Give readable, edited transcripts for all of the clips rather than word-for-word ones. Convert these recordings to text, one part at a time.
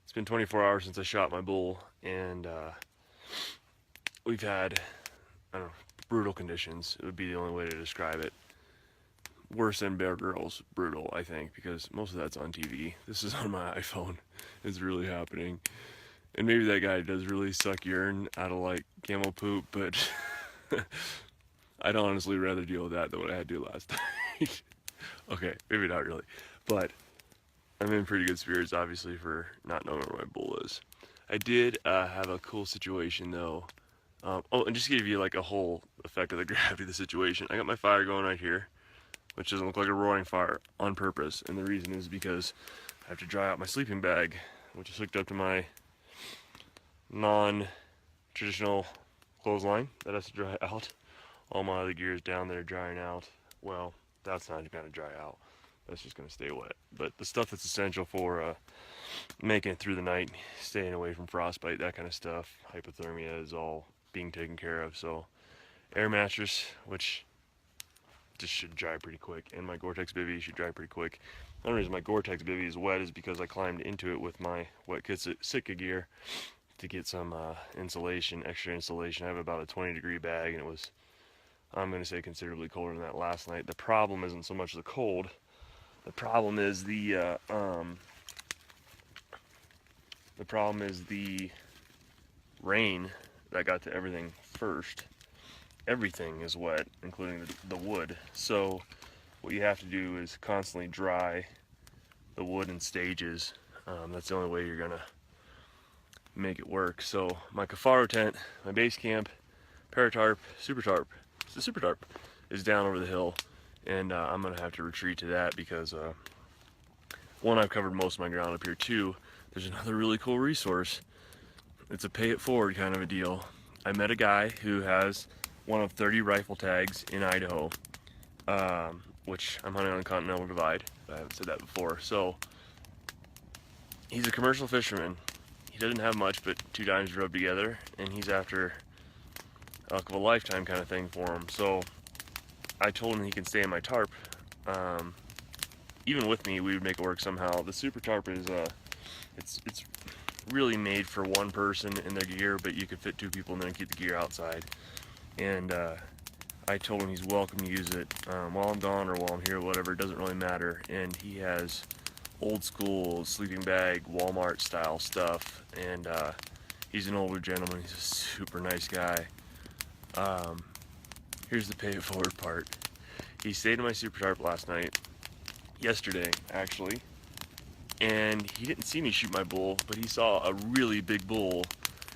It's been 24 hours since I shot my bull, and we've had, I don't know, brutal conditions. It would be the only way to describe it. Worse than Bear Grylls, brutal, I think, because most of that's on TV. This is on my iPhone. It's really happening. And maybe that guy does really suck urine out of like camel poop, but I'd honestly rather deal with that than what I had to do last night. Okay, maybe not really. But I'm in pretty good spirits, obviously, for not knowing where my bull is. I did have a cool situation, though. Oh, and just to give you like a whole effect of the gravity of the situation, I got my fire going right here, which doesn't look like a roaring fire on purpose. And the reason is because I have to dry out my sleeping bag, which is hooked up to my non-traditional clothesline that has to dry out. All my other gear is down there drying out. Well, that's not going to dry out. That's just going to stay wet. But the stuff that's essential for making it through the night, staying away from frostbite, that kind of stuff, hypothermia is all being taken care of. So air mattress, which just should dry pretty quick, and my Gore-Tex bivy should dry pretty quick. The only reason my Gore-Tex bivy is wet is because I climbed into it with my Wet Sitka gear to get some insulation, extra insulation. I have about a 20-degree bag, and it was, I'm going to say, considerably colder than that last night. The problem isn't so much the cold. The problem is the rain that got to everything first. Everything is wet, including the wood. So what you have to do is constantly dry the wood in stages. That's the only way you're gonna make it work. So my Cafaro tent, my base camp, Paratarp, Super Tarp, it's the Super Tarp, is down over the hill, and I'm gonna have to retreat to that because one, I've covered most of my ground up here. Two, there's another really cool resource. It's a pay it forward kind of a deal. I met a guy who has one of 30 rifle tags in Idaho, which I'm hunting on the Continental Divide. I haven't said that before. So he's a commercial fisherman. He doesn't have much but 2 dimes rubbed together, and he's after elk of a lifetime kind of thing for him. So I told him he can stay in my tarp. Even with me, we would make it work somehow. The Super Tarp is it's really made for one person in their gear, but you could fit 2 people in there and keep the gear outside. And I told him he's welcome to use it while I'm gone or while I'm here, whatever, it doesn't really matter. And he has old school sleeping bag, Walmart style stuff, and he's an older gentleman. He's a super nice guy. Here's the pay it forward part. He stayed in my Super Tarp last night, yesterday actually, and he didn't see me shoot my bull, but he saw a really big bull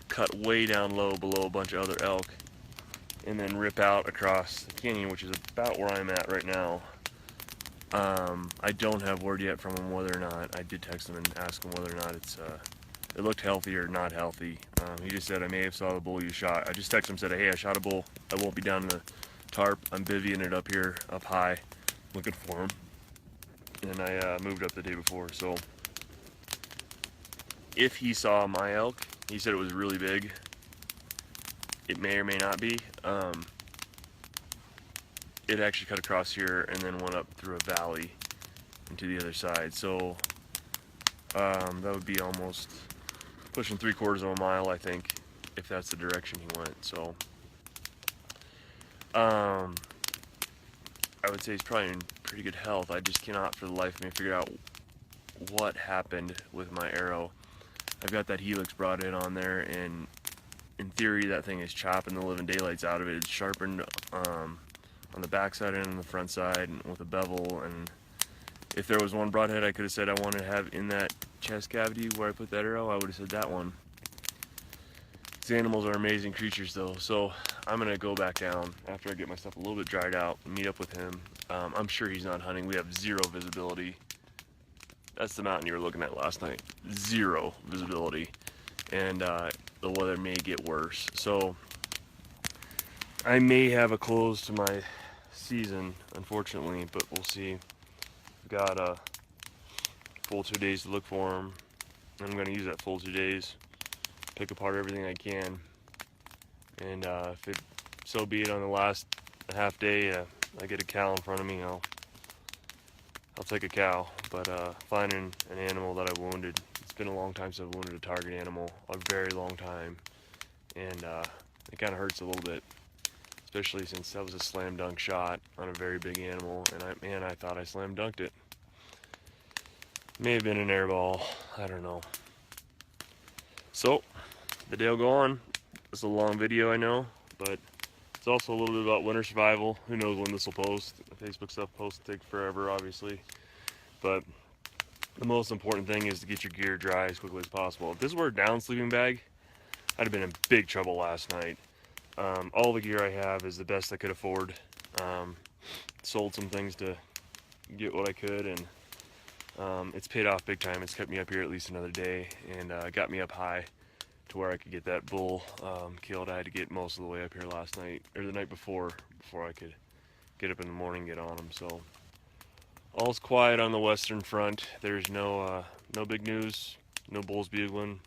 cut way down low below a bunch of other elk and then rip out across the canyon, which is about where I'm at right now. I don't have word yet from him whether or not, I did text him and ask him whether or not it looked healthy or not healthy. He just said, I may have saw the bull you shot. I just texted him and said, hey, I shot a bull. I won't be down in the tarp. I'm bivvying it up here, up high, looking for him. And I moved up the day before. So if he saw my elk, he said it was really big. It may or may not be. It actually cut across here and then went up through a valley into the other side. So that would be almost pushing 3/4 of a mile, I think, if that's the direction he went. So I would say he's probably in pretty good health. I just cannot for the life of me figure out what happened with my arrow. I've got that helix brought in on there, and in theory that thing is chopping the living daylights out of it. It's sharpened on the back side and on the front side and with a bevel, and if there was one broadhead I could have said I wanted to have in that chest cavity where I put that arrow, I would have said that one. These animals are amazing creatures though, so I'm gonna go back down after I get my stuff a little bit dried out and meet up with him. I'm sure he's not hunting. We have 0 visibility. That's the mountain you were looking at last night. 0 visibility, and the weather may get worse. So I may have a close to my season, unfortunately, but we'll see. I've got a full 2 days to look for him. I'm going to use that full 2 days, pick apart everything I can, and if it so be it on the last half day I get a cow in front of me, I'll take a cow. But finding an animal that I wounded, It's been a long time since I've wounded a target animal, a very long time, and it kind of hurts a little bit, especially since that was a slam dunk shot on a very big animal, and I thought I slam dunked it. May have been an air ball, I don't know. So, the day will go on. It's a long video, I know, but it's also a little bit about winter survival. Who knows when this will post. The Facebook stuff posts take forever, obviously, but the most important thing is to get your gear dry as quickly as possible. If this were a down sleeping bag, I'd have been in big trouble last night. All the gear I have is the best I could afford. Sold some things to get what I could, and it's paid off big time. It's kept me up here at least another day, and got me up high to where I could get that bull killed. I had to get most of the way up here last night, or the night before I could get up in the morning and get on them. So all's quiet on the western front. There's no big news, no bulls bugling,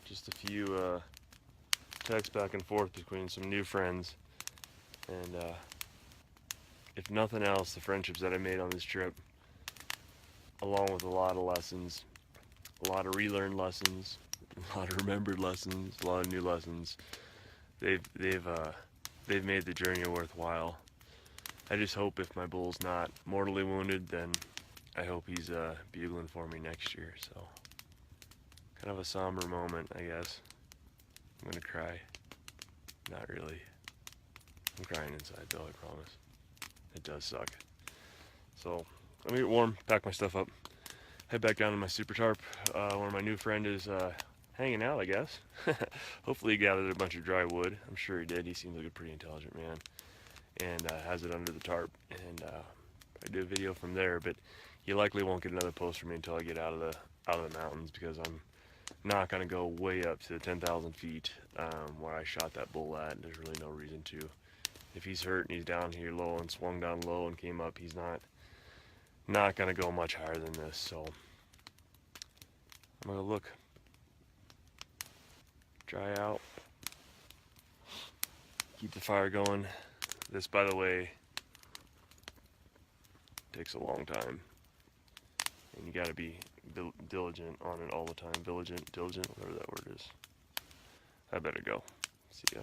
just a few texts back and forth between some new friends, and if nothing else, the friendships that I made on this trip, along with a lot of lessons, a lot of relearned lessons, a lot of remembered lessons, a lot of new lessons, they've made the journey worthwhile. I just hope if my bull's not mortally wounded, then I hope he's bugling for me next year. So, kind of a somber moment, I guess. I'm gonna cry. Not really. I'm crying inside though, I promise. It does suck. So, let me get warm, pack my stuff up, head back down to my super tarp, where my new friend is hanging out, I guess. Hopefully he gathered a bunch of dry wood. I'm sure he did. He seems like a pretty intelligent man. And has it under the tarp, and I do a video from there, but you likely won't get another post from me until I get out of the mountains, because I'm not going to go way up to the 10,000 feet where I shot that bull at. There's really no reason to. If he's hurt and he's down here low and swung down low and came up, he's not going to go much higher than this. So I'm going to look, dry out, keep the fire going. This, by the way, takes a long time, and you got to be diligent on it all the time. Diligent, whatever that word is. I better go. See ya.